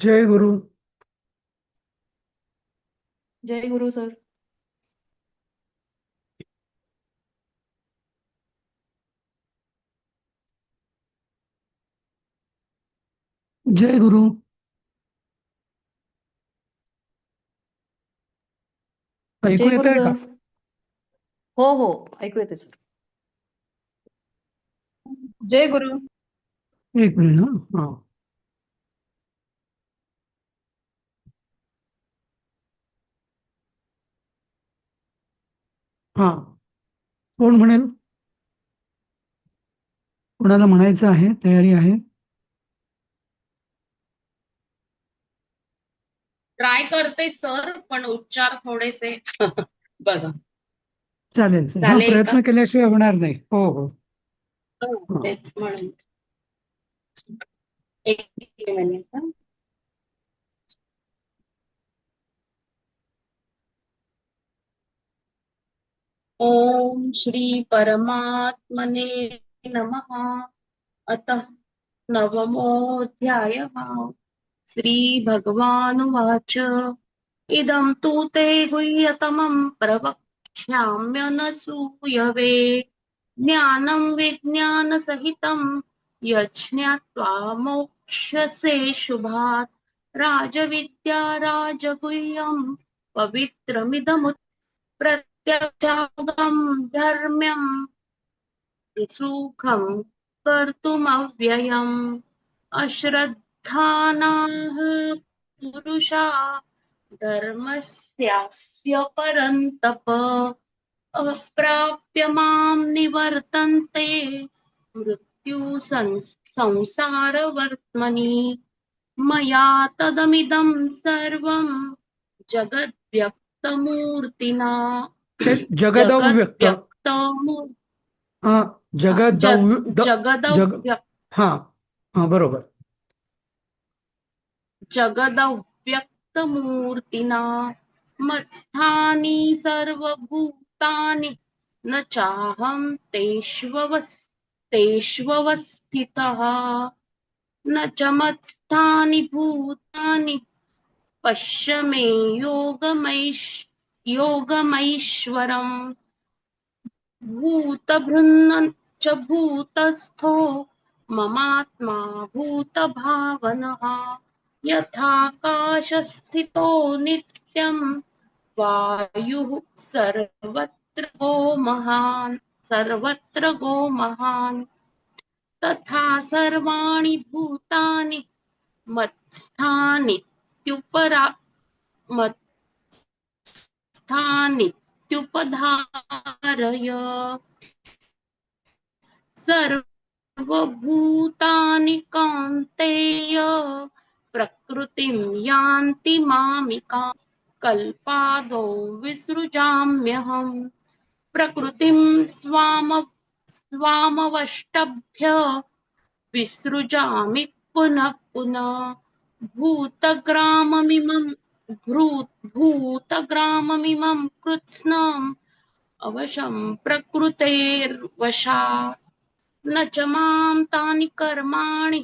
जय गुरु. जय गुरु sir. जय गुरु. ऐकू जय येत गुरु आहे का? सर. हो हो, ऐकू येते सर. जय गुरु. एक मिनिट हा. हा. कोण म्हणेल? कोणाला म्हणायचं आहे? तयारी आहे? ट्राय करते सर, पण उच्चार थोडेसे बघा. चालेल चालेल. हा, चालेल का? प्रयत्न केल्याशिवाय होणार नाही. हो हो. हो, हा. तेच म्हणून. एक मिनिट हं. ओम श्री परमात्मने नमः. अतः नवमोऽध्यायः. श्री भगवानुवाच इदं तु ते गुह्यतमं प्रवक्ष्याम्यनसूयवे ज्ञानं विज्ञानसहितं यज्ञात्वा मोक्ष्यसे शुभात् राजविद्या राजगुह्यं पवित्रमिदमुत् प्रत्यक्षागं धर्म्यं सुखं कर्तुमव्ययम् अश्रद्धानाः पुरुषा धर्मस्यास्य परन्तप अप्राप्य मां निवर्तन्ते मृत्यु संसारवर्त्मनि मया तदमिदं सर्वं जगद्व्यक्तमूर्तिना ते जगदव्यक्त. जगद्व्यक्तमूर् हा. जगदव्य जग. जगदव्यक्त हा. हा, बरोबर. जगदव्यक्तमूर्तिना मत्स्थानि सर्वभूतानि न चाहं तेष्वस्थितः न च मत्स्थानि भूतानि पश्य मे योगमैश्वरम् भूतभृन्न च भूतस्थो ममात्मा भूतभावनः यथाकाशस्थितो नित्यं वायुः सर्वत्र गो महान् तथा सर्वाणि भूतानि मत्स्थानीत्युपरा मत्स्थानीत्युपधारय सर्वभूतानि कौन्तेय प्रकृतिं यान्ति मामिकां कल्पादो विसृजाम्यहम् प्रकृतिं स्वामवष्टभ्य विसृजामि पुनः पुनः भूतग्राममिमं भूतग्राममिमं कृत्स्नम् अवशं प्रकृतेर्वशात् न च मां तानि कर्माणि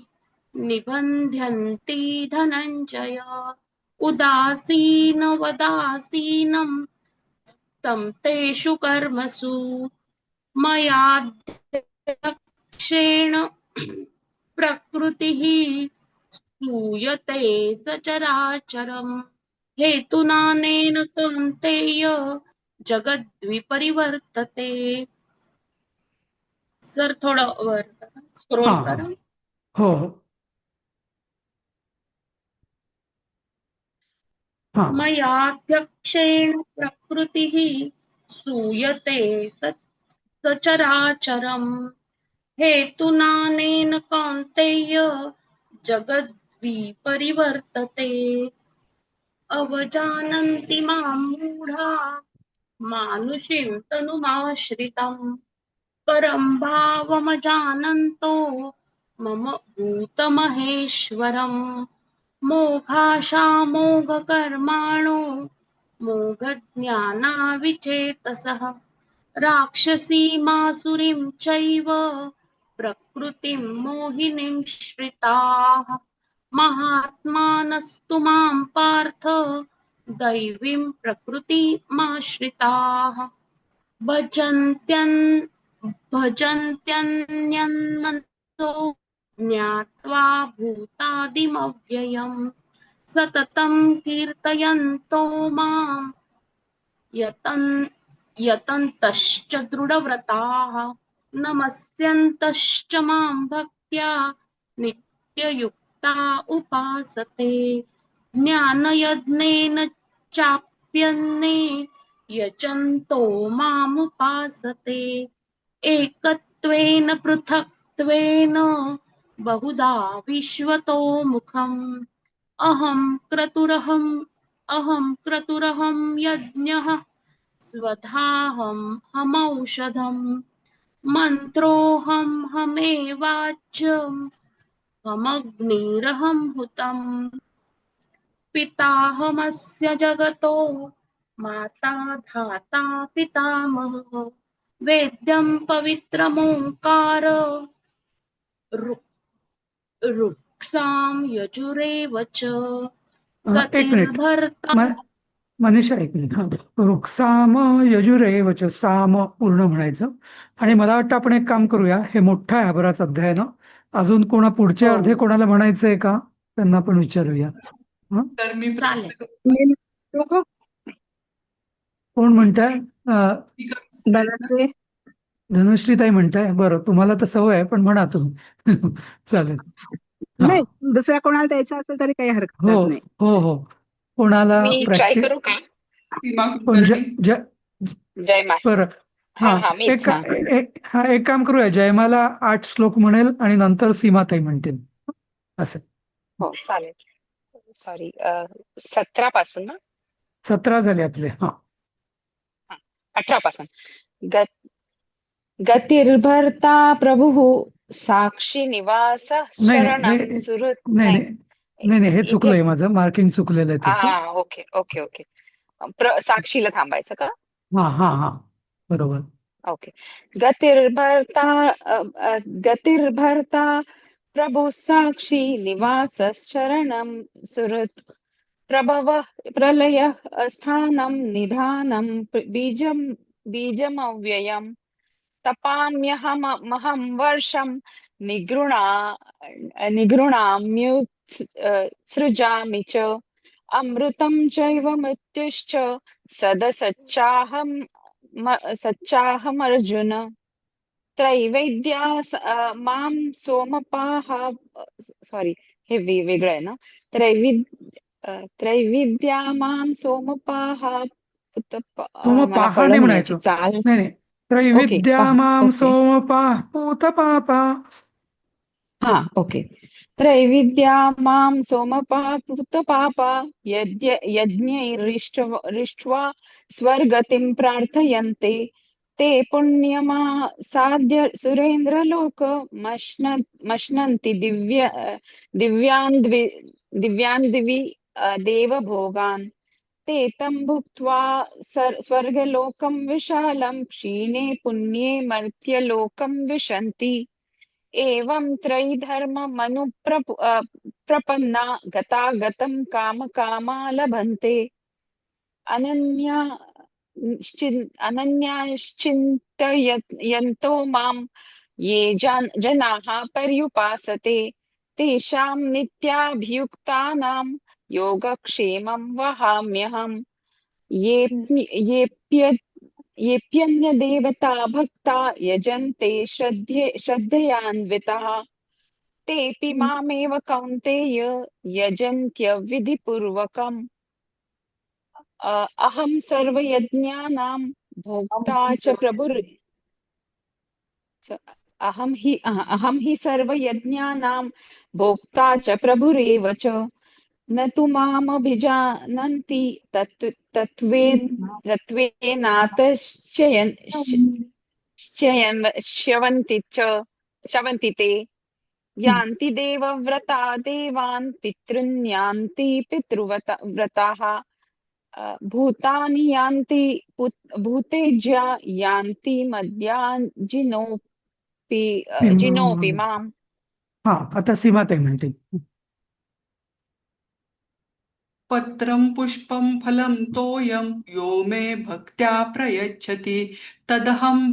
निबध्यन्ति धनञ्जय उदासीनवदासीनं तं तेषु कर्मसु मयाध्यक्षेण प्रकृतिः सूयते सचराचरम् हेतुनानेन कौन्तेय जगद्विपरिवर्तते. सर थोडं वर हा स्क्रोल हा. करा. हो हो. हा. मयाध्यक्षेण प्रकृतिः सूयते सचराचरम् हेतुनानेन कौन्तेय जगद्विपरिवर्तते. अवजानन्ति मां मूढा मानुषीं तनुमाश्रितम् परं भावमजानन्तो मम भूतमहेश्वरम् मोघाशामोघकर्माणो मोघज्ञानाविचेतसः राक्षसीमासुरीं चैव प्रकृतिं मोहिनीं श्रिताः महात्मानस्तु मां पार्थ दैवीं प्रकृतिमाश्रिताः भजन्त्यन् भजन्त्यन्यन्तो ज्ञात्वा भूतादिमव्ययम् सततं कीर्तयन्तो माम् यतन् यतन्तश्च दृढव्रताः नमस्यन्तश्च मां भक्त्या नित्ययुक्ता उपासते ज्ञानयज्ञेन चाप्यन्ने यजन्तो मामुपासते एकत्वेन पृथक्त्वेन बहुधा विश्वतो मुखम् अहं क्रतुरहं यज्ञः स्वधाहं हमौषधम् मन्त्रोऽहं हमेवाच्यं हमग्निरहं हुतम् पिताहमस्य जगतो माता धाता पितामहः वेद्यं पवित्रमोङ्कार ऋक्सां यजुरेव च एक मिनिट गतिर्भर्ता मनीषा, एक मिनिट. रुक्साम यजुरेव च, साम पूर्ण म्हणायचं. आणि मला वाटतं आपण एक काम करूया, हे मोठं आहे बराच अध्याय ना. अजून पुढचे हो. अर्धे कोणाला म्हणायचंय का, त्यांना पण विचारूया. तर मी चालेल. कोण म्हणताय? प्रयत्न धनुश्रीताई म्हणताय. बरं, तुम्हाला तर सवय आहे, पण म्हणा तुम्ही. चालेल. हा. नाही, दुसऱ्या कोणाला द्यायचं असेल तरी काही हरकत हो नाही. हो हो. कोणाला मी ट्राय प्रॅक्टिस करू का? सीमा कुलकर्णी. जय मा. बरं. हा हा, हा मीच. एक काम करूया. जयमाला 8 श्लोक म्हणेल आणि नंतर सीमाताई म्हणतील, असं. हो चालेल. सॉरी 17 पासून ना, 17 झाले आपले. हा. 18 पासून. गतिर्भर्ता प्रभुः साक्षी निवास नाही शरणं सुहृत. नाही हे चुकलंय माझं, मार्किंग चुकलेलं आहे त्याचं. हा ओके ओके ओके. साक्षीला थांबायचं का? हा हा हा, बरोबर. ओके. गतिर्भर्ता प्रभु साक्षी निवास शरणं सुहृत प्रभवः प्रलयः स्थानं निधानं बीजमव्ययम् तपाम्यहमहं वर्षं निगृणाम्युत्सृजामि च अमृतं चैव मृत्युश्च सच्चाहमर्जुन त्रैवेद्या मां सोमपाः. सॉरी, हे वेगळं आहे ना. त्रैविद्या मां सोमपाः सोमपाहा नाही म्हणायचं. चाल. नाही, त्रैविद्या मां सोमपाः पूतपापा. हा ओके. त्रैविद्या मां सोमपाः पूतपापा यज्ञैरिष्ट्वा स्वर्गतिं प्रार्थयन्ते ते पुण्यमा साध्य सुरेन्द्रलोक मश्नन्ति दिव्यान्दिवि देवभोगान् ते तं भुक्त्वा स्वर्गलोकं विशालं क्षीणे पुण्ये मर्त्यलोकं विशन्ति एवं त्रैधर्ममनुप्रपन्ना गतागतं कामकामा लभन्ते अनन्याश्चिन्तयन्तो मां ये जनाः पर्युपासते तेषां नित्याभियुक्तानां योगक्षेमं वहाम्यहम् येऽप्यन्यदेवता भक्ता यजन्ते श्रद्धयान्विताः तेऽपि मामेव कौन्तेय यजन्त्यविधिपूर्वकम् अहं सर्वयज्ञानां भोक्ता च अहं हि सर्वयज्ञानां भोक्ता च प्रभुरेव च न तु मामभिजानन्ति शवन्ति ते यान्ति देवव्रता देवान् पितॄन् यान्ति पितृव्रताः भूतानि यान्ति भूतेज्या यान्ति जिनोपि माम्. हा, आता सीमाताई म्हणतील. पत्रं पुष्पं फलं तोयं यो मे भक्त्या प्रयच्छति तदहं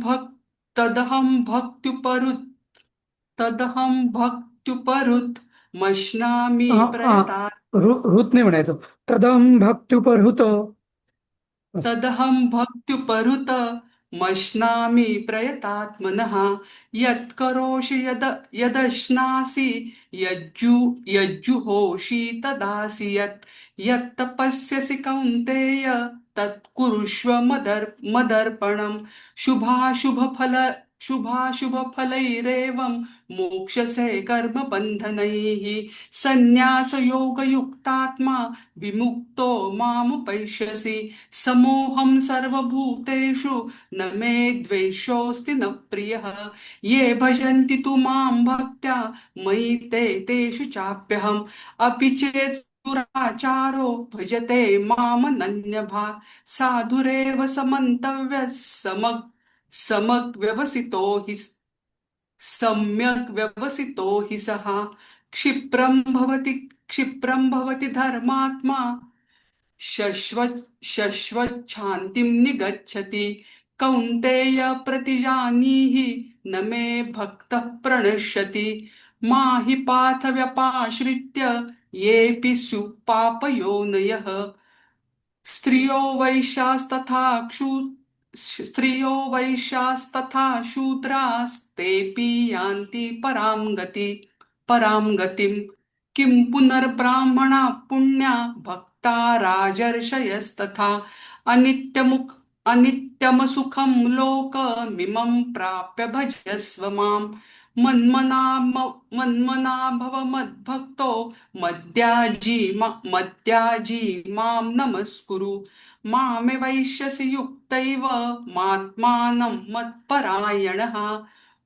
भक्त्युपरुत मश्नामि हा हा प्रयतात ऋत नाही म्हणायचं. तदम भक्त्युपहृत असं. तदहं भक्त्युपरुत मश्नामि प्रयतात्मनः यत्करोषि यदश्नासि यज्जुहोषि तदासि यत्तपस्यसि कौन्तेय तत्कुरुष्व मदर्पणम् शुभाशुभफलैरेवं मोक्षसे कर्मबन्धनैः सन्न्यासयोगयुक्तात्मा विमुक्तो मामुपैष्यसि समोऽहं सर्वभूतेषु न मे द्वेषोऽस्ति न प्रियः ये भजन्ति तु मां भक्त्या मयि तेषु चाप्यहम् अपि चेत् दुराचारो भजते मामनन्यभाक् साधुरेव समन्तव्यः समग् सम्यक् व्यवसितो हि सः क्षिप्रं भवति धर्मात्मा शश्वच्छान्तिं निगच्छति कौन्तेय प्रतिजानीहि न मे भक्तः प्रणश्यति मा हि पार्थ व्यपाश्रित्य येऽपि स्युः पापयोनयः स्त्रियो वैश्यास्तथा शूद्रास्तेऽपि यान्ति परां गतिम् किं पुनर्ब्राह्मणा पुण्या भक्ता राजर्षयस्तथा अनित्यमसुखं लोकमिमं प्राप्य भजस्व माम् मन्मना भव मद्भक्तो मद्याजी मां नमस्कुरु मामे वैश्यसि युक्तैव मात्मानं मत्परायणः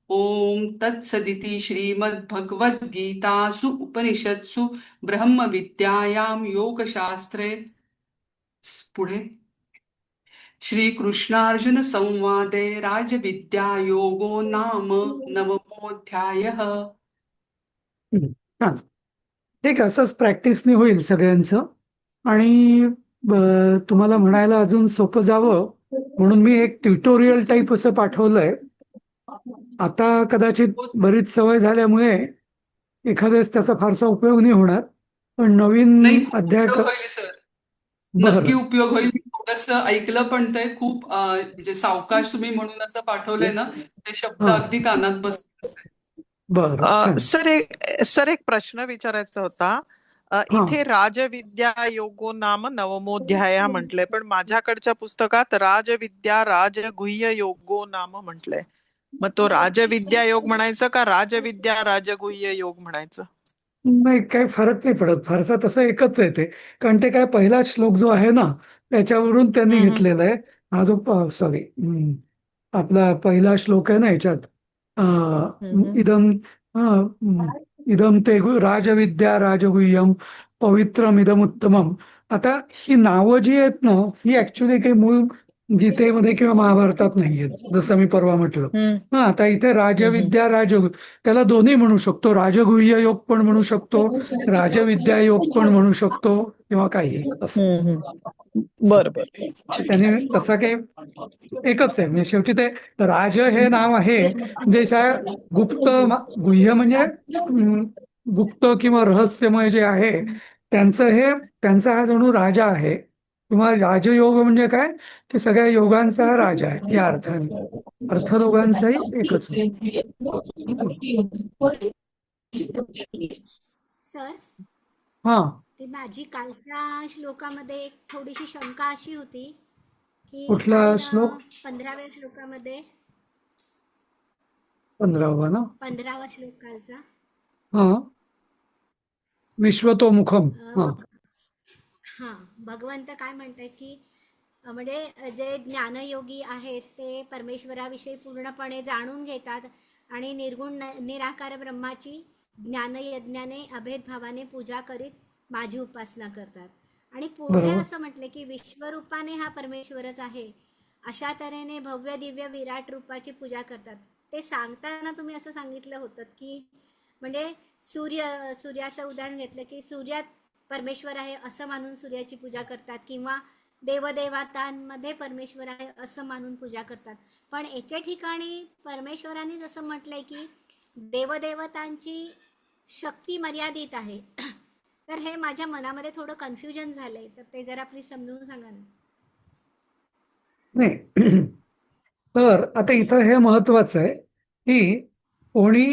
ओम तत्सदिति श्रीमद्भगवद्गीतासु उपनिषत्सु ब्रह्मविद्यायां योगशास्त्रे पुढे श्रीकृष्णार्जुन संवादे राजविद्यायोगो नाम नवमोऽध्यायः. छान. ठीक आहे, असंच प्रॅक्टिसने होईल सगळ्यांचं. आणि तुम्हाला म्हणायला अजून सोपं जावं म्हणून मी एक ट्युटोरियल टाईप असं पाठवलंय. आता कदाचित बरीच सवय झाल्यामुळे एखाद्याच त्याचा फारसा उपयोग नाही होणार, पण नवीन नाही, खूप अध्याय उपयोग होईल सर. बरं नक्की उपयोग होईल. थोडस ऐकलं पण ते खूप म्हणजे सावकाश तुम्ही म्हणून असं पाठवलंय ना, ते शब्द हा अगदी कानात बसले. बरं छान. सर एक प्रश्न विचारायचा होता. हा इथे राजविद्या योगो नाम नवमोध्याय म्हटलंय, पण माझ्याकडच्या पुस्तकात राजविद्या राजगुह्य योगो नाम म्हटलंय. मग तो राजविद्या योग म्हणायचं का राजविद्या राजगुह्य योग म्हणायचं? नाही, काही फरक नाही पडत फारसा, तसं एकच आहे ते. कारण ते काय पहिला श्लोक जो आहे ना त्याच्यावरून त्यांनी हम्म, घेतलेला आहे. हा जो सॉरी आपला पहिला श्लोक आहे ना याच्यात हम्म. इदम इदम ते राजविद्या राजगुह्यम पवित्रम इदम उत्तमम. आता ही नावं जी आहेत ना ही ऍक्च्युली काही मूळ गीतेमध्ये किंवा महाभारतात नाहीयेत, जसं मी परवा म्हटलं. हम्म, हा आता इथे राजविद्या त्याला दोन्ही म्हणू शकतो, राजगुह्य योग पण म्हणू शकतो, राजविद्या योग पण म्हणू शकतो किंवा काही असं. बर बर. त्याने तसा काही एकच आहे म्हणजे शेवटी ते राज हे नाव आहे म्हणजे गुह्य म्हणजे गुप्त किंवा रहस्यमय जे आहे त्यांचा हा जणू राजा आहे. किंवा राजयोग म्हणजे काय की सगळ्या योगांचा हा राजा आहे या अर्थाने. अर्थ दोघांचाही एकच आहे. सर, हा ती माझी कालच्या श्लोकामध्ये एक थोडीशी शंका अशी होती की कुठला काल श्लोक? 15व्या श्लोकामध्ये 15वा ना? 15वा श्लोक कालचा हा विश्वतोमुखम. हा हां, भगवंत काय म्हणतात की म्हणजे जे ज्ञानयोगी आहेत ते परमेश्वराविषयी पूर्णपणे जाणून घेतात आणि निर्गुण निराकार ब्रह्माची ज्ञानयज्ञाने अभेदभावाने पूजा करीत माझी उपासना करतात. आणि पुढे बरोबर. असं म्हटले की विश्वरूपाने हा परमेश्वरच आहे, अशा तऱ्हेने भव्य दिव्य विराट रूपाची पूजा करतात. ते सांगताना तुम्ही असं सांगितलं होतं की म्हणजे सूर्याचं उदाहरण घेतलं की सूर्यात परमेश्वर आहे असं मानून सूर्याची पूजा करतात, किंवा देवदेवतांमध्ये परमेश्वर आहे असं मानून पूजा करतात. पण एके ठिकाणी परमेश्वरानेच असं म्हटलंय की देवदेवतांची शक्ती मर्यादित आहे. तर हे माझ्या मनामध्ये थोडं कन्फ्युजन झालंय, तर ते जरा प्लीज समजून सांगा ना. नाही. तर आता इथं हे महत्वाचं आहे की कोणी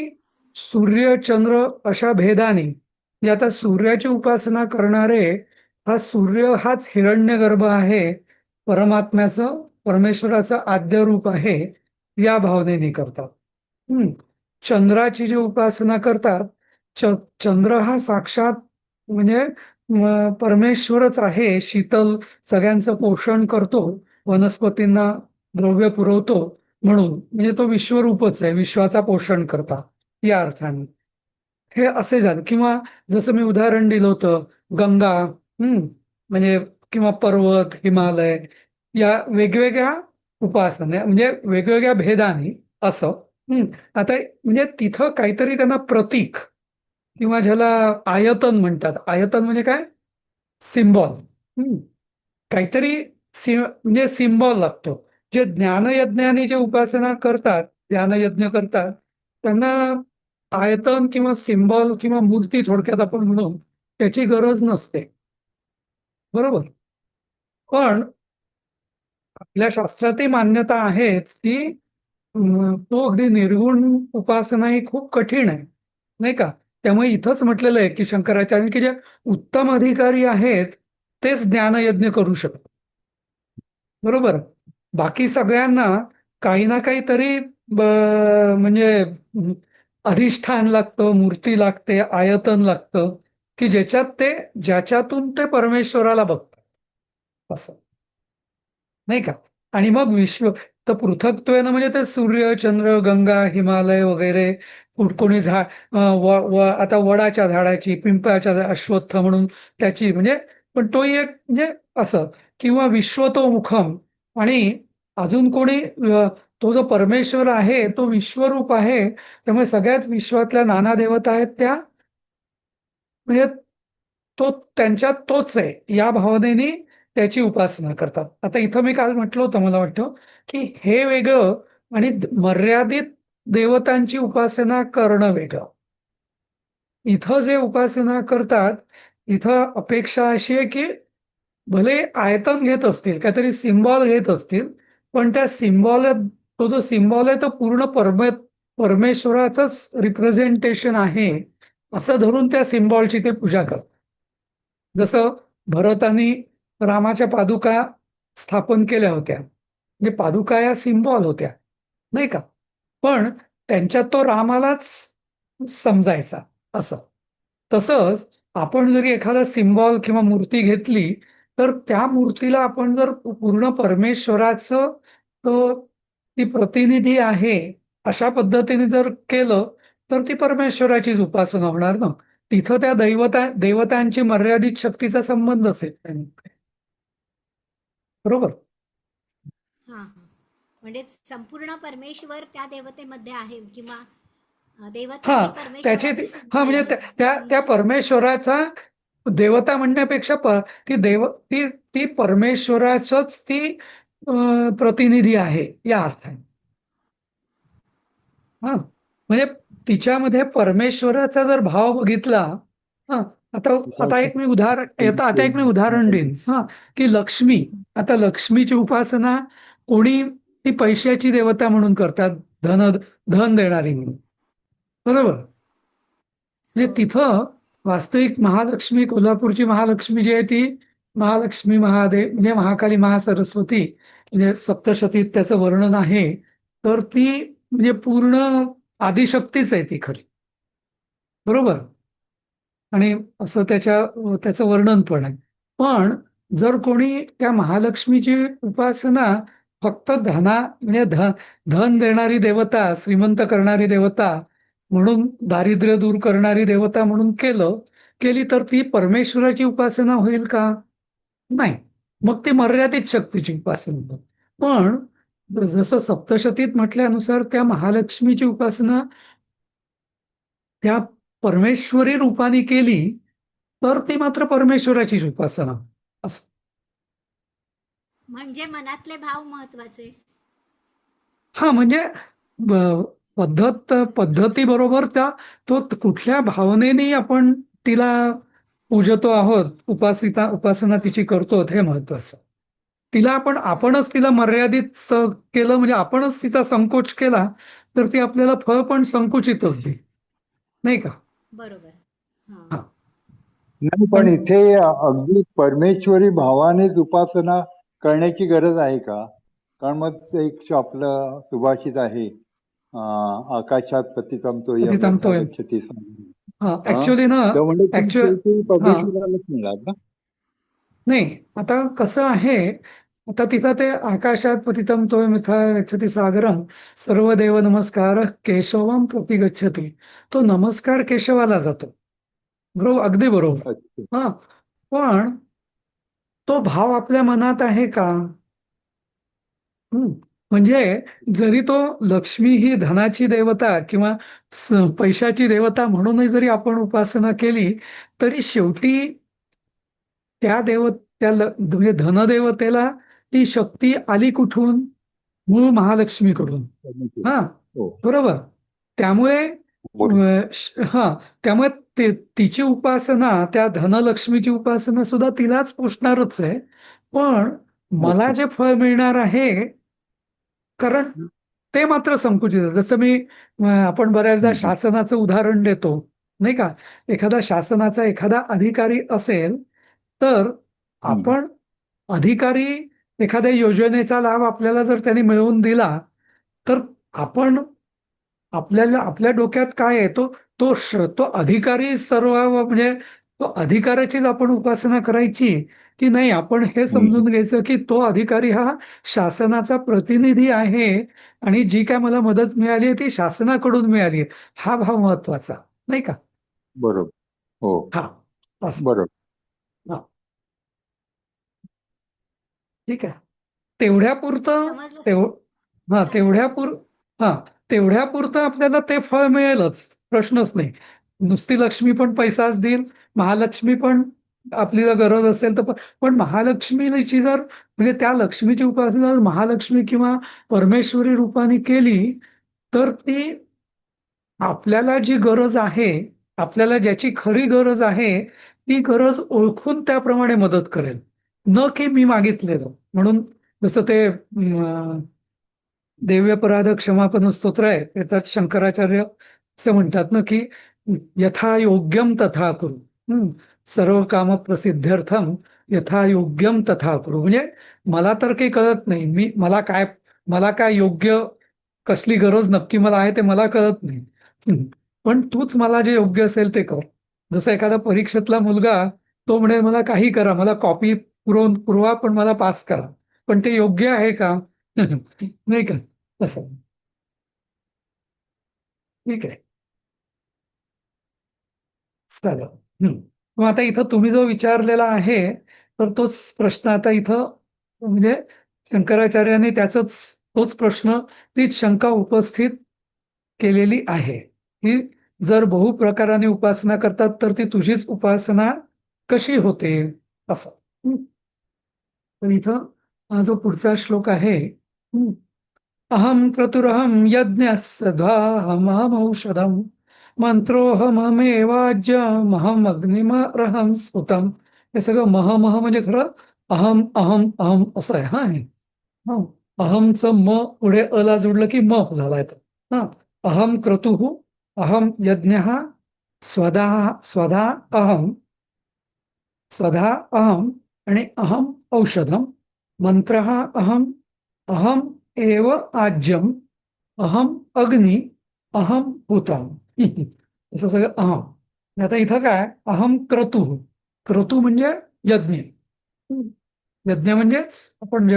सूर्य चंद्र अशा भेदाने, म्हणजे आता सूर्याची उपासना करणारे हा सूर्य हाच हिरण्यगर्भ आहे, परमात्म्याचं परमेश्वराचं आद्य रूप आहे, या भावनेने करतात. चंद्राची जी उपासना करतात, चंद्र हा साक्षात म्हणजे परमेश्वरच आहे, शीतल सगळ्यांचं पोषण करतो, वनस्पतींना द्रव्य पुरवतो, म्हणून म्हणजे तो विश्वरूपच आहे, विश्वाचा पोषण करता या अर्थाने. हे असे झाले. किंवा जसं मी उदाहरण दिलं होतं गंगा, म्हणजे किंवा पर्वत, हिमालय, या वेगवेगळ्या उपासना म्हणजे वेगवेगळ्या भेदाने असं. आता म्हणजे तिथं काहीतरी त्यांना प्रतीक किंवा ज्याला आयतन म्हणतात, आयतन म्हणजे काय, सिम्बॉल, काहीतरी म्हणजे सिम्बॉल लागतो. जे ज्ञानयज्ञाने जे उपासना करतात, ज्ञानयज्ञ करतात, त्यांना आयतन किंवा सिम्बॉल किंवा मूर्ती थोडक्यात आपण म्हणू त्याची गरज नसते, बरोबर. पण आपल्या शास्त्रातही मान्यता आहेच की तो अगदी निर्गुण उपासना ही खूप कठीण आहे, नाही का. त्यामुळे इथंच म्हटलेलं आहे की शंकराचार्य की जे उत्तम अधिकारी आहेत तेच ज्ञानयज्ञ करू शकतात, बरोबर. बाकी सगळ्यांना काही ना काहीतरी म्हणजे अधिष्ठान लागतं, मूर्ती लागते, आयतन लागतं, की ज्याच्यातून ते परमेश्वराला बघतात असं, नाही का. आणि मग विश्व तर पृथक्त्वेनं म्हणजे ते सूर्य चंद्र गंगा हिमालय वगैरे, कोणी झाड आता वडाच्या झाडाची, पिंपळाच्या अश्वत्थ म्हणून त्याची म्हणजे, पण तोही एक म्हणजे असं, किंवा विश्वतोमुखम. आणि अजून कोणी तो जो परमेश्वर आहे तो विश्वरूप आहे, त्यामुळे सगळ्यात विश्वातल्या नाना देवता आहेत त्या म्हणजे तो त्यांच्यात तोच आहे या भावनेने त्याची उपासना करतात. आता इथं मी काल म्हटलं होतं, मला वाटतं की हे वेगळं आणि मर्यादित देवतांची उपासना करणं वेगळं. इथं जे उपासना करतात, इथं अपेक्षा अशी आहे की भले आयतन घेत असतील, काहीतरी सिम्बॉल घेत असतील, पण त्या तो जो सिम्बॉल आहे तो पूर्ण परमेश्वराचंच रिप्रेझेंटेशन आहे असं धरून त्या सिम्बॉलची ते पूजा करतात. जसं भरतानी रामाच्या पादुका स्थापन केल्या होत्या, म्हणजे पादुका या सिम्बॉल होत्या, नाही का. पण त्यांच्यात तो रामालाच समजायचा असं. तसंच आपण जरी एखादा सिम्बॉल किंवा मूर्ती घेतली तर त्या मूर्तीला आपण जर पूर्ण परमेश्वराचं ती प्रतिनिधी आहे अशा पद्धतीने जर केलं तर ती परमेश्वराचीच उपासना होणार ना. तिथं त्या देवतांची मर्यादित शक्तीचा संबंध असेल, बरोबर. हां हां. म्हणजे संपूर्ण परमेश्वर त्या देवतेमध्ये आहे, किंवा देवता हा ही त्याची परमेश्वराची हा सिंबल म्हणजे आहे असं त्या समजू. परमेश्वराचा देवता म्हणण्यापेक्षा ती परमेश्वराचंच ती प्रतिनिधी आहे या अर्थाने. हा म्हणजे तिच्यामध्ये परमेश्वराचा जर भाव बघितला, हा आता आता एक मी उदाहरण देईन, की लक्ष्मी. आता लक्ष्मीची उपासना कोणी ती पैशाची देवता म्हणून करतात, धन देणारी म्हणून, बरोबर. म्हणजे हो. तिथं वास्तविक महालक्ष्मी, कोल्हापूरची महालक्ष्मी जी आहे ती महालक्ष्मी महादेव म्हणजे महाकाली महासरस्वती, म्हणजे सप्तशतीत त्याचं वर्णन आहे. तर ती म्हणजे पूर्ण आदिशक्तीच आहे ती खरी, बरोबर. आणि असं त्याचं वर्णन पण आहे. पण जर कोणी त्या महालक्ष्मीची उपासना फक्त म्हणजे धन देणारी देवता, श्रीमंत करणारी देवता म्हणून, दारिद्र्य दूर करणारी देवता म्हणून केली तर ती परमेश्वराची उपासना होईल का? नाही. मग ती मर्यादित शक्तीची उपासना होईल. पण जसं सप्तशतीत म्हटल्यानुसार त्या महालक्ष्मीची उपासना त्या परमेश्वरी रूपाने केली तर ती मात्र परमेश्वराचीच उपासना असं. म्हणजे मनातले भाव महत्वाचे. हा म्हणजे पद्धतीबरोबर तो कुठल्या भावनेने आपण तिला पूजतो आहोत, उपासना तिची करतो हे महत्वाचं. तिला आपणच तिला मर्यादित केलं म्हणजे आपणच तिचा संकोच केला तर ती आपल्याला फळ पण संकुचितच देईल, नाही का? बरोबर. हा. हा. नाही, पण इथे अगदी परमेश्वरी भावानेच उपासना करण्याची गरज आहे का? कारण मग ते एक आपलं सुभाषित आहे, आकाशात पतितं तोयम पतितं यथा तोयम. गच्छति. हा हा? ऍक्च्युअली ना तर म्हणजे ऍक्च्युअली परमेश्वरालाच मिळाल ना? नाही, आता कसं आहे, आता तिथं ते आकाशात पतितं तोयम यथा गच्छति सागरम सर्व देव नमस्कार केशवम प्रति गच्छति. तो नमस्कार केशवाला जातो, बरोबर, अगदी बरोबर. अच्छा. हा, पण तो भाव आपल्या मनात आहे का? म्हणजे जरी तो लक्ष्मी ही धनाची देवता किंवा पैशाची देवता म्हणूनही जरी आपण उपासना केली तरी शेवटी म्हणजे धनदेवतेला ती शक्ती आली कुठून? मूळ महालक्ष्मीकडून. हा, हो. बरोबर. त्यामुळे त्यामुळे तिची उपासना, त्या धनलक्ष्मीची उपासना सुद्धा तिलाच पोचणारच आहे. पण मला जे फळ मिळणार आहे, कारण ते मात्र संकुचित आहे. जसं आपण बऱ्याचदा शासनाचं उदाहरण देतो, नाही का? एखादा शासनाचा एखादा अधिकारी असेल तर आपण अधिकारी एखाद्या योजनेचा लाभ आपल्याला जर त्यांनी मिळवून दिला तर आपल्या डोक्यात काय आहे, तो अधिकारी सर्व म्हणजे तो अधिकाराचीच आपण उपासना करायची की नाही? आपण हे समजून घ्यायचं की तो अधिकारी हा शासनाचा प्रतिनिधी आहे आणि जी काय मला मदत मिळाली आहे ती शासनाकडून मिळाली आहे, हा भाव महत्वाचा, नाही का? बरोबर. हो. हा, असं. बरोबर. हा, ठीक आहे. तेवढ्यापुरतं समजलं तेव हा छान तेवढ्यापुर हा तेवढ्यापुरतं आपल्याला ते फळ मिळेलच, प्रश्नच नाही. नुसती लक्ष्मी पण पैसाच देईल, महालक्ष्मी पण आपल्याला गरज असेल तर पण महालक्ष्मीची जर म्हणजे त्या लक्ष्मीची उपासना जर महालक्ष्मी किंवा परमेश्वरी रूपाने केली तर ती आपल्याला जी गरज आहे, आपल्याला ज्याची खरी गरज आहे ती गरज ओळखून त्याप्रमाणे मदत करेल, न की मी मागितलेलं म्हणून. जसं ते देव्यपराध क्षमापन स्तोत्र आहे, त्यात शंकराचार्य असं म्हणतात ना की यथा योग्यम तथा कुरु, सर्व काम प्रसिद्ध्यर्थम यथा योग्यम तथा कुरु. म्हणजे मला तर काही कळत नाही, मला काय योग्य, कसली गरज नक्की मला आहे ते मला कळत नाही, पण तूच मला जे योग्य असेल ते कर. जसं एखादा परीक्षेतला मुलगा, तो म्हणे मला काही करा, मला कॉपी पुरवा पण मला पास करा, पण ते योग्य आहे का? नाही का? तसं. ठीक आहे, चालेल. मग आता इथं तुम्ही जो विचारलेला आहे तर तोच प्रश्न आता इथं म्हणजे शंकराचार्यांनी तोच प्रश्न, तीच शंका उपस्थित केलेली आहे की जर बहुप्रकाराने उपासना करतात तर ती तुझीच उपासना कशी होते, असं. तर इथं हा जो पुढचा श्लोक आहे, अहम क्रतुरहम यज्ञस्ध्वाहमहमौषधम मंत्रोहममेवाज्यमहम अग्निमरहं स्फुटम. हे सगळं मह म्हणजे खरं अहम अहम अहम असं आहे. हा, अहमचं म पुढे अला जोडलं की म झालाय तो. हा, अहम क्रतुः, अहम यज्ञ, स्वधा स्वधा अहम आणि अहम औषधम, मंत्र अहम, अहम एव आज्यम, अहम अग्नी, अहम भूतम. असं सगळं अहम. आता इथं काय, अहम क्रतु म्हणजे यज्ञ. यज्ञ म्हणजेच आपण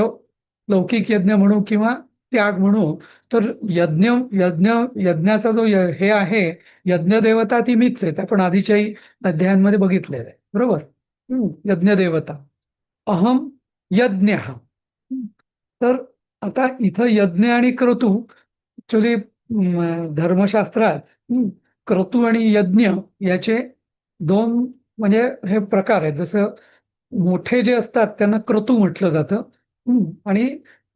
लौकिक यज्ञ म्हणू किंवा त्याग म्हणू, तर यज्ञाचा जो हे आहे, यज्ञ देवता ती मीच आहे. आपण आधीच्याही अध्यायांमध्ये बघितलेलं आहे, बरोबर. यज्ञ देवता अहम यज्ञ. तर आता इथं यज्ञ आणि क्रतु, ऍक्च्युली धर्मशास्त्रात क्रतु आणि यज्ञ याचे दोन म्हणजे हे प्रकार आहेत. जसं मोठे जे असतात त्यांना क्रतू म्हटलं जातं. आणि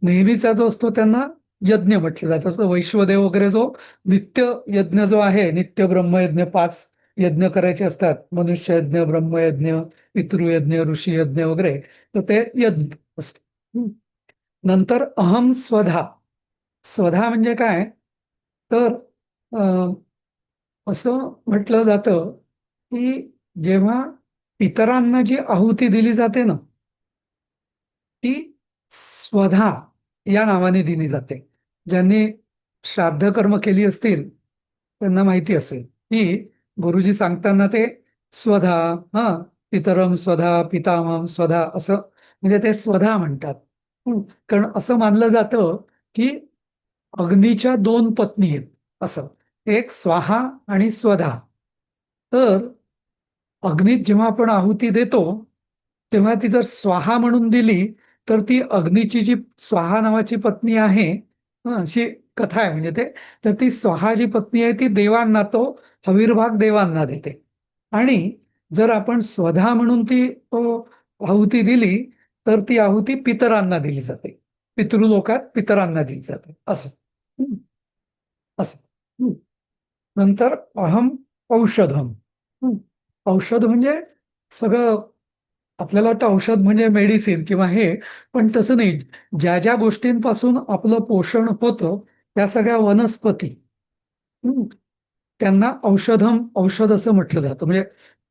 नेहमीचा जो असतो त्यांना यज्ञ म्हटलं जातं. जसं वैश्वदेव वगैरे जो नित्य यज्ञ जो आहे, नित्य ब्रह्मयज्ञ 5 यज्ञ करायचे असतात, मनुष्य यज्ञ, ब्रह्मयज्ञ, पितृयज्ञ, ऋषी यज्ञ वगैरे, तर ते यज्ञ असत. नंतर अहम स्वधा. स्वधा म्हणजे काय, तर अं, असं म्हटलं जातं की जेव्हा इतरांना जी आहुती दिली जाते ना, ती स्वधा या नावाने दिली जाते. ज्यांनी श्राद्ध कर्म केली असतील त्यांना माहिती असेल की गुरुजी सांगताना ते स्वधा, हा, पितरम स्वधा, पितामहम स्वधा, असं म्हणजे ते स्वधा म्हणतात. कारण असं मानलं जातं की अग्नीच्या 2 पत्नी आहेत असं, एक स्वाहा आणि स्वधा. तर अग्नीत जेव्हा आपण आहुती देतो तेव्हा ती जर स्वाहा म्हणून दिली तर ती अग्नीची जी स्वाहा नावाची पत्नी आहे, अशी कथा आहे म्हणजे ते, तर ती स्वाहा जी पत्नी आहे ती देवांना, तो हविर्भाग देवांना देते. आणि जर आपण स्वधा म्हणून ती आहुती दिली तर ती आहुती पितरांना दिली जाते. पितृलोकात पितरांना दिली जाते असं. हम्म, असं. हम्म. नंतर अहम औषधम. औषध म्हणजे सगळं, आपल्याला वाटतं औषध म्हणजे मेडिसिन किंवा हे, पण तसं नाही. ज्या ज्या गोष्टींपासून आपलं पोषण होतं त्या सगळ्या वनस्पती, हम्म, त्यांना औषधम, औषध असं म्हटलं जातं. म्हणजे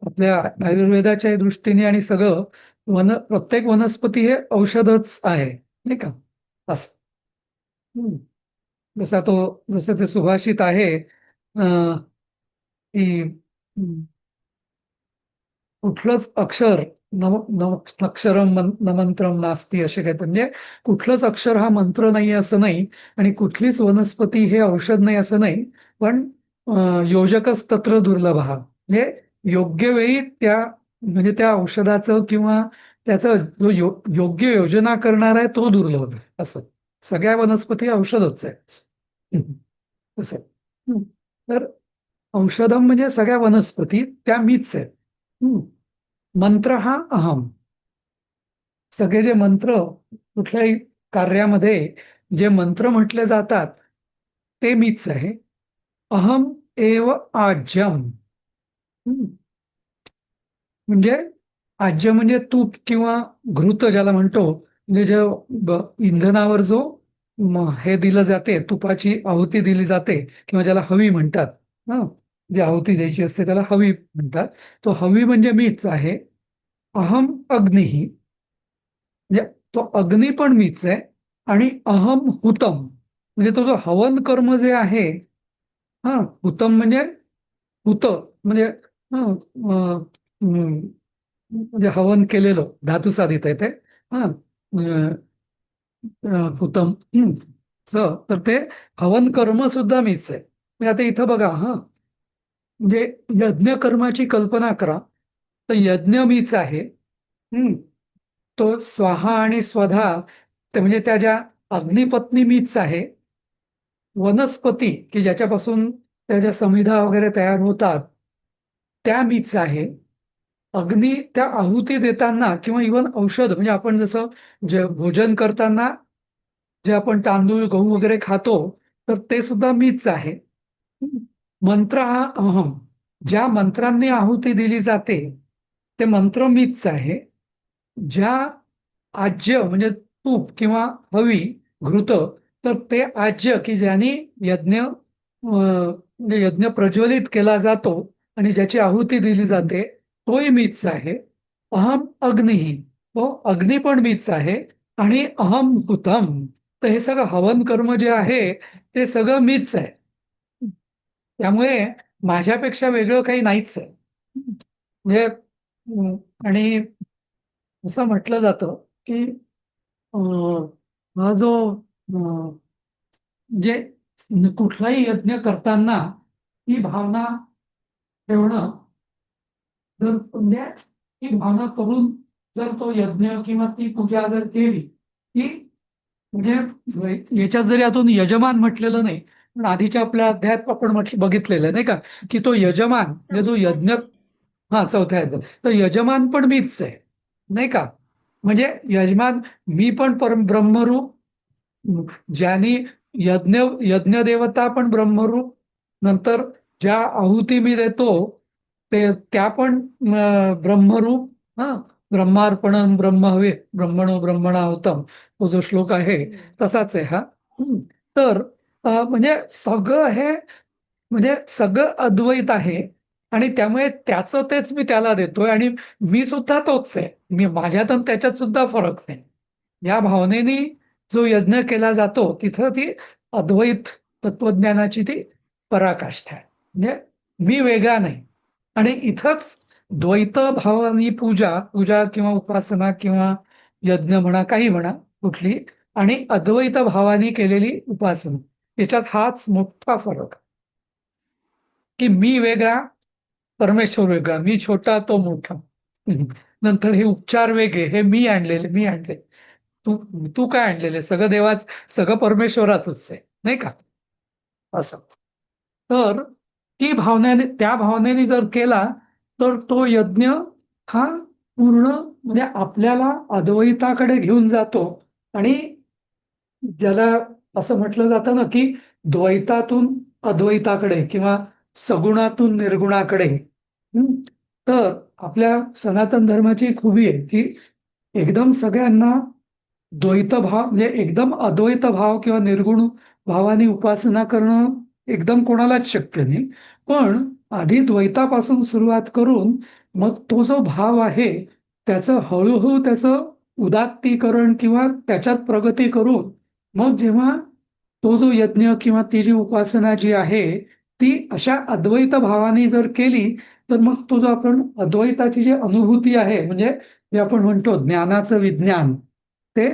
आपल्या आयुर्वेदाच्या दृष्टीने आणि सगळं प्रत्येक वनस्पती हे औषधच आहे, नाही का, असं. हम्म. जसा तो, जसं ते सुभाषित आहे की कुठलंच अक्षर नव नव अक्षरम न मंत्रम नास्ती, असे काय, म्हणजे कुठलंच अक्षर हा मंत्र नाही असं नाही, आणि कुठलीच वनस्पती हे औषध नाही असं नाही. पण योजकच तत्र दुर्लभ, म्हणजे योग्य वेळी त्या, म्हणजे त्या औषधाचं किंवा त्याचं जो योग्य योजना करणार आहे तो दुर्लभ आहे असं. सगळ्या वनस्पती औषधच आहे असं. तर औषधम म्हणजे सगळ्या वनस्पती त्या मीच आहेत. मंत्र हा अहम. सगळे जे मंत्र, कुठल्याही कार्यामध्ये जे मंत्र म्हटले जातात ते मीच आहे. अहम एव आज्यम. म्हणजे आज्य म्हणजे तूप किंवा घृत ज्याला म्हणतो, म्हणजे जे इंधनावर जो हे दिलं जाते, तुपाची आहुती दिली जाते, किंवा ज्याला हवी म्हणतात, हा, जी आहुती द्यायची असते त्याला हवी म्हणतात. तो हवी म्हणजे मीच आहे. अहम अग्निही, म्हणजे तो अग्नी पण मीच आहे. आणि अहम हुतम, म्हणजे तो जो हवन कर्म जे आहे, हा, हुतम म्हणजे हुत म्हणजे म्हणजे हवन केलेलं, धातू साधित आहे ते, हा, हुतम. तर ते हवन कर्म सुद्धा मीच आहे. म्हणजे आता इथं बघा, हा, म्हणजे यज्ञ कर्माची कल्पना करा, तर यज्ञ मीच आहे. तो स्वाहा आणि स्वधा, ते म्हणजे त्या ज्या अग्निपत्नी मीच आहे. वनस्पती की ज्याच्यापासून त्या ज्या समिधा वगैरे तयार होतात त्या मीच आहे. अग्नी त्या आहुती देताना किंवा इव्हन औषध, म्हणजे आपण जसं जे भोजन करताना जे आपण तांदूळ गहू वगैरे खातो, तर ते सुद्धा मीच आहे. मंत्र हा अहम. ज्या मंत्रांनी आहुती दिली जाते ते मंत्र मीच आहे. ज्या आज्य म्हणजे तूप किंवा हवी, घृत, तर ते आज्य की ज्याने यज्ञ म्हणजे यज्ञ प्रज्वलित केला जातो आणि ज्याची आहुती दिली जाते तोही मीच आहे. अहम अग्निही, तो अग्नी पण मीच आहे. आणि अहम हुतम, तर हे सगळं हवन कर्म जे आहे ते सगळं मीच आहे. त्यामुळे माझ्यापेक्षा वेगळं काही नाहीच आहे. म्हणजे आणि असं म्हटलं जातं की हा जो म्हणजे कुठलाही यज्ञ करताना ही भावना ठेवणं, जर म्हणजे ही भावना करून जर तो यज्ञ किंवा ती पूजा जर केली, की म्हणजे याच्यात जरी यातून यजमान म्हटलेलं नाही, पण आधीच्या आपल्या अध्यायात आपण बघितलेलं आहे, नाही का, की तो यजमान म्हणजे जो संस्कार यज्ञ, केले. हा, चौथ्या अध्याय. तर यजमान पण मीच आहे, नाही का? म्हणजे यजमान मी पण ब्रह्मरूप, ज्यांनी यज्ञ यज्ञ देवता पण ब्रह्मरूप, नंतर ज्या आहुती मी देतो ते त्या पण ब्रह्मरूप. हा, ब्रह्मार्पणं ब्रह्महवे ब्रह्मणो ब्रह्मणाहुतम, तो जो श्लोक आहे तसाच आहे हा. तर म्हणजे सगळं हे, म्हणजे सगळं अद्वैत आहे आणि त्यामुळे त्याचं तेच मी त्याला देतोय आणि मी सुद्धा तोच आहे. मी माझ्यात आणि त्याच्यात सुद्धा फरक नाही. या भावनेने जो यज्ञ केला जातो तिथं ती अद्वैत तत्वज्ञानाची ती पराकाष्ठा आहे. म्हणजे मी वेगळा नाही. आणि इथंच द्वैत भावानी पूजा पूजा किंवा उपासना किंवा यज्ञ म्हणा, काही म्हणा कुठली, आणि अद्वैत भावानी केलेली उपासना, याच्यात हाच मोठा फरक आहे. की मी वेगळा, परमेश्वर वेगळा, मी छोटा तो मोठा. नंतर हे उपचार वेगळे, हे मी आणले. तू तू काय आणलेले? सगळं देवाच, सगळं परमेश्वराचंच आहे, नाही का? असं. तर ती भावनेने, त्या भावनेने जर केला तर तो यज्ञ हा पूर्ण म्हणजे आपल्याला अद्वैताकडे घेऊन जातो. आणि ज्याला असं म्हटलं जातं ना की द्वैतातून अद्वैताकडे किंवा सगुणातून निर्गुणाकडे. हं? तर आपल्या सनातन धर्माची खूबी आहे की एकदम सगळ्यांना द्वैत भाव म्हणजे एकदम अद्वैत भाव किंवा निर्गुण भावाने उपासना करणं एकदम कोणालाच शक्य नाही. पण आधी द्वैतापासून सुरुवात करून मग तो जो भाव आहे त्याचं हळूहळू त्याचं उदात्तीकरण किंवा त्याच्यात प्रगती करून मग जेव्हा तो जो यज्ञ किंवा ती जी उपासना जी आहे ती अशा अद्वैत भावाने जर केली तर मग तो जो आपण अद्वैताची जी अनुभूती आहे, म्हणजे जे आपण म्हणतो ज्ञानाचं विज्ञान, ते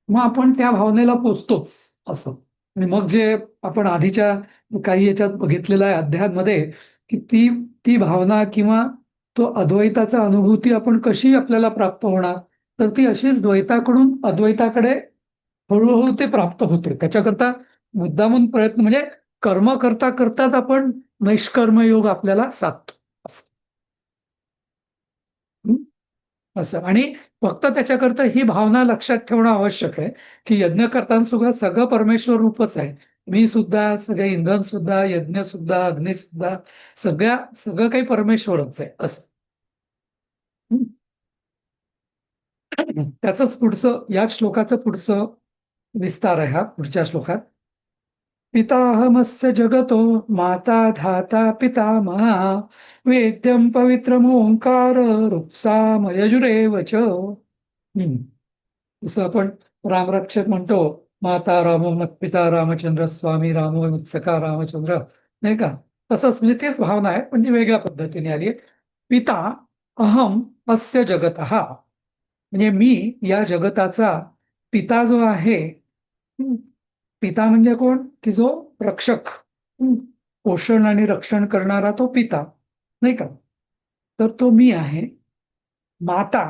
मग आपण त्या भावनेला पोचतोच असं. आणि मग जे आपण आधीच्या काही याच्यात बघितलेलं आहे अध्यायांमध्ये की ती ती भावना किंवा तो अद्वैताचा अनुभूती आपण कशी आपल्याला प्राप्त होणार, तर ती अशीच द्वैताकडून अद्वैताकडे हळूहळू ते प्राप्त होते. त्याच्याकरता मुद्दामून प्रयत्न म्हणजे कर्म करता करताच आपण नैष्कर्म योग आपल्याला साधतो असं. हं? असं. आणि फक्त त्याच्याकरता ही भावना लक्षात ठेवणं आवश्यक आहे की यज्ञ करताना सुद्धा सगळं परमेश्वर रूपच आहे. मी सुद्धा, सगळे इंधन सुद्धा, यज्ञ सुद्धा, अग्नी सुद्धा, सगळं काही परमेश्वरच आहे असं. हं? त्याचंच पुढचं, या श्लोकाचं पुढचं विस्तार आहे हा पुढच्या श्लोकात. पिताहमस्य जगतो माता धाता पितामहा वेद्यं पवित्रमोंकार रूपसामयजुरेव च. जसं आपण रामरक्षक म्हणतो, माता रामो मत्पिता रामचंद्र स्वामी रामो मत्सखा रामचंद्र, नाही का? तसंच म्हणजे तेच भावना आहे पण ती वेगळ्या पद्धतीने आली आहे. पिता अहम अस्य जगतः, म्हणजे मी या जगताचा पिता जो आहे. पिता म्हणजे कोण? की जो रक्षक, पोषण आणि रक्षण करणारा तो पिता, नाही का? तर तो मी आहे. माता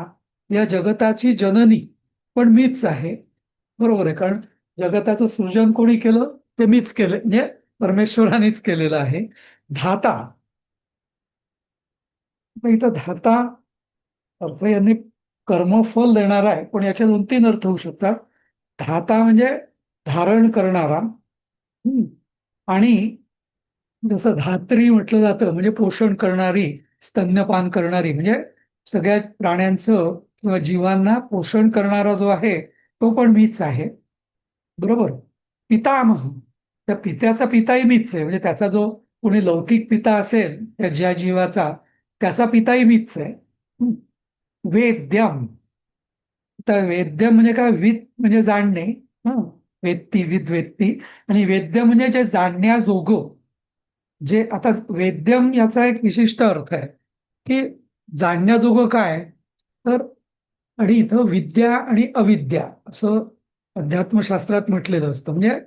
या जगताची जननी पण मीच आहे. बरोबर आहे, कारण जगताचं सृजन कोणी केलं? ते मीच केलं, म्हणजे परमेश्वरानेच केलेलं आहे. धाता, इथं धाता अर्थ यांनी कर्मफल देणारा आहे, पण याचे 2-3 अर्थ होऊ शकतात. धाता म्हणजे धारण करणारा. आणि जसं धात्री म्हटलं जातं म्हणजे पोषण करणारी, स्तन्यपान करणारी, म्हणजे सगळ्या प्राण्यांचं किंवा जीवांना पोषण करणारा जो आहे तो पण मीच आहे. बरोबर. पितामह, त्या पित्याचा पिताही मीच आहे. म्हणजे त्याचा जो कोणी लौकिक पिता असेल त्या ज्या जीवाचा, त्याचा पिताही मीच आहे. वेद्यम, तर वेद्य म्हणजे काय? विद म्हणजे जाणणे. हं, वेत्ती, विद वेत्ती. आणि वेद्य म्हणजे जे जाणण्याजोगं, जे आता वेद्यम याचा एक विशिष्ट अर्थ आहे की जाणण्याजोगं काय. तर आणि इथं विद्या आणि अविद्या असं अध्यात्मशास्त्रात म्हटलेलं असतं. म्हणजे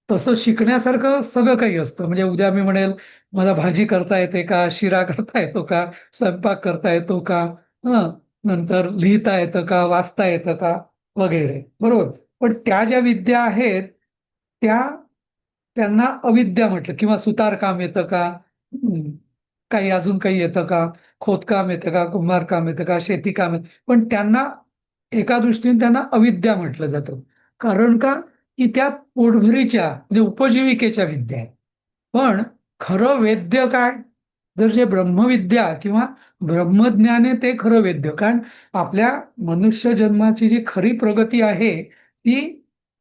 तसं शिकण्यासारखं सगळं काही असतं. म्हणजे उद्या मी म्हणेल मला भाजी करता येते का, शिरा करता येतो का, स्वयंपाक करता येतो का, हं, नंतर लिहिता येतं का, वाचता येतं का, वगैरे. बरोबर. पण त्या ज्या विद्या आहेत त्या, त्यांना अविद्या म्हटलं. किंवा सुतारकाम येतं का, काही अजून काही येतं का, खोदकाम येतं का, कुंभारकाम येतं का, शेतीकाम येतं, पण त्यांना एका दृष्टीने त्यांना अविद्या म्हटलं जातं. कारण का, की त्या पोटभरीच्या म्हणजे उपजीविकेच्या विद्या आहेत. पण खरं वेद्य काय, जर जे ब्रह्मविद्या किंवा ब्रह्मज्ञान आहे ते खरं वेद्य. कारण आपल्या मनुष्य जन्माची जी खरी प्रगती आहे ती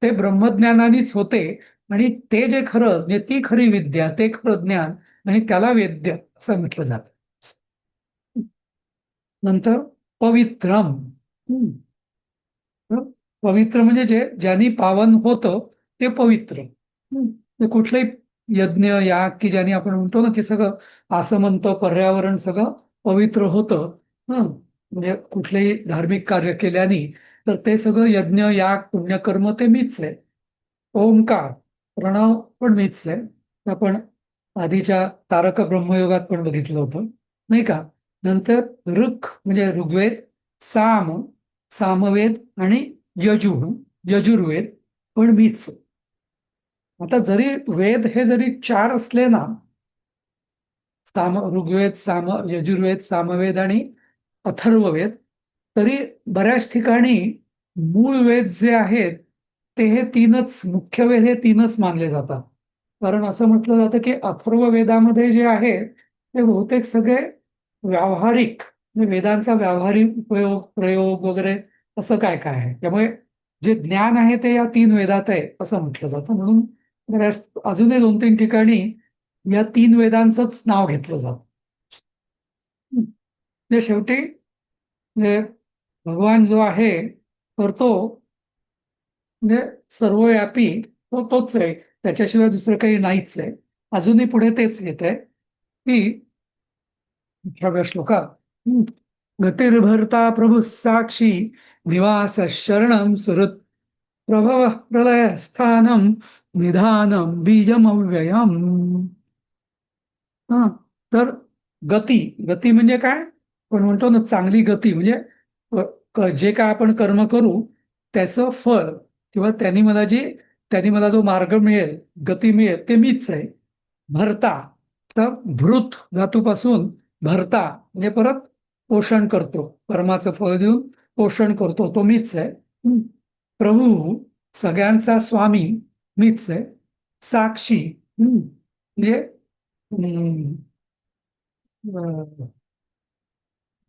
ते ब्रह्मज्ञानानेच होते. आणि ते जे खरं म्हणजे ती खरी विद्या, ते खरं ज्ञान, आणि त्याला वेद्य असं म्हटलं जातं. नंतर पवित्रम. तर पवित्र म्हणजे जे ज्यांनी पावन होतं ते पवित्र. ते कुठलंही यज्ञ याग की ज्यांनी आपण म्हणतो ना की सगळं आसमंत पर्यावरण सगळं पवित्र होतं. म्हणजे कुठलेही धार्मिक कार्य केल्याने तर ते सगळं यज्ञ याग पुण्यकर्म ते मीच आहे. ओंकार प्रणव पण मीच आहे. आपण आधीच्या तारक ब्रह्मयोगात पण बघितलं होतं, नाही का. नंतर ऋक म्हणजे ऋग्वेद, साम सामवेद आणि यजुर्वेद पण मीच. आता जरी वेद हे जरी 4 असले ना, ऋग्वेद, यजुर्वेद, सामवेद आणि अथर्ववेद, तरी बऱ्याच ठिकाणी मूळ वेद जे आहेत ते हे 3च मुख्य वेद हे 3च मानले जातात. कारण असं म्हटलं जातं की अथर्ववेदामध्ये जे आहे ते बहुतेक सगळे व्यावहारिक म्हणजे वेदांचा व्यावहारिक उपयोग प्रयोग वगैरे असं काय काय आहे. त्यामुळे जे ज्ञान आहे ते या 3 वेदात आहे असं म्हटलं जातं. म्हणून बऱ्याच अजूनही 2-3 ठिकाणी या 3 वेदांचंच नाव घेतलं जातं. म्हणजे शेवटी म्हणजे भगवान जो आहे तर तो म्हणजे सर्वव्यापी तो तोच आहे, त्याच्याशिवाय दुसरं काही नाहीच आहे. अजूनही पुढे तेच येत आहे की 18व्या श्लोकात गतिर्भर्ता प्रभू साक्षी निवास शरणम सुहृत प्रभव प्रलय स्थानम निधानम बीजमव्ययम. हा, तर गती गती म्हणजे काय, आपण म्हणतो ना चांगली गती म्हणजे जे काय आपण कर्म करू त्याचं फळ किंवा त्यांनी मला जो मार्ग मिळेल, गती मिळेल ते मीच आहे. भरता तर भृत धातूपासून भरता म्हणजे परत पोषण करतो, कर्माचं फळ देऊन पोषण करतो तो मीच आहे. प्रभू सगळ्यांचा स्वामी मीच आहे. साक्षी म्हणजे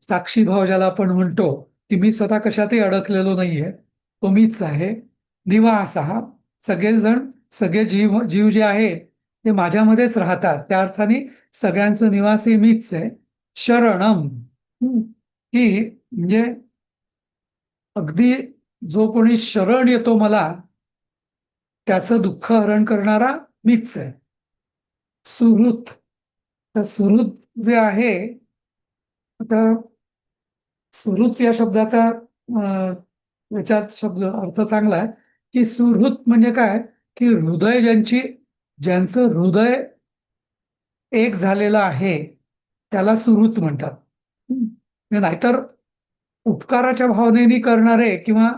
साक्षी भाव ज्याला आपण म्हणतो की मी स्वतः कशातही अडकलेलो नाहीये, तो मीच आहे. निवास हा सगळे जीव जीव जे आहेत ते माझ्यामध्येच राहतात, त्या अर्थाने सगळ्यांचं निवासी मीच आहे. शरणम की म्हणजे अगदी जो कोणी शरण येतो मला त्याचं दुःख हरण करणारा मीच आहे. सुहृत तर सुहृत जे आहे, आता सुहृत या शब्दाचा याच्यात शब्द अर्थ चांगला आहे की सुहृत म्हणजे काय की हृदय ज्यांचं हृदय एक झालेलं आहे त्याला सुहृत म्हणतात. नाहीतर उपकाराच्या भावनेने करणारे किंवा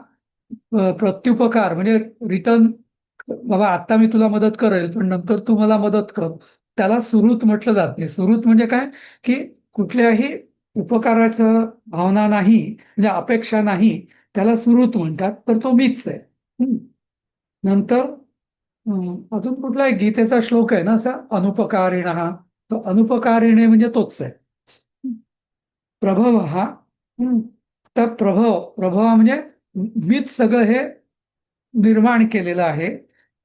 प्रत्युपकार म्हणजे रिटर्न, बाबा आता मी तुला मदत करेल पण नंतर तू मला मदत कर, त्याला सुहृत म्हटलं जात नाही. सुहृत म्हणजे काय की कुठल्याही उपकाराचं भावना नाही म्हणजे अपेक्षा नाही, त्याला सुहृत म्हणतात. तर तो मीच आहे. नंतर अजून कुठला एक गीतेचा श्लोक आहे ना असा, अनुपकारिण हा, तो अनुपकारिणे म्हणजे तोच आहे. प्रभव हा तर प्रभव म्हणजे मीच सगळं हे निर्माण केलेलं आहे.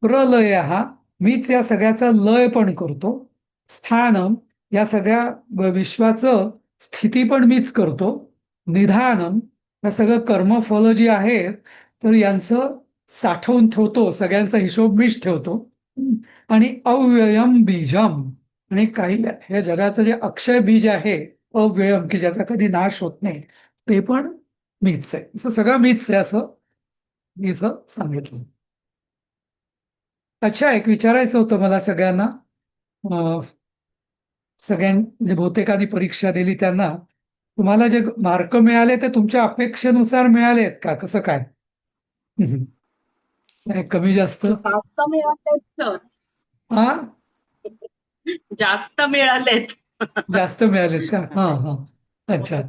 प्रलय हा मीच या सगळ्याचा लय पण करतो. स्थानम या सगळ्या विश्वाचं स्थिती पण मीच करतो. निधानम या सगळं कर्मफल जी आहेत तर यांचं साठवून ठेवतो, सगळ्यांचा हिशोब मीच ठेवतो. आणि अव्ययम बीजम आणि काही हे जगाचं जे अक्षय बीज आहे अव्ययम की ज्याचा कधी नाश होत नाही ते पण मीच आहे. असं सगळं मीच आहे असं मी इथं सांगितलं. अच्छा, एक विचारायचं होतं मला सगळ्यांना. म्हणजे बहुतेकांनी परीक्षा दिली त्यांना, तुम्हाला जे मार्क मिळाले ते तुमच्या अपेक्षेनुसार मिळालेत का, कसं काय? नाही, कमी जास्त जास्त मिळालेत सर, हा जास्त मिळालेत. जास्त मिळालेत का? हा हा. अच्छा.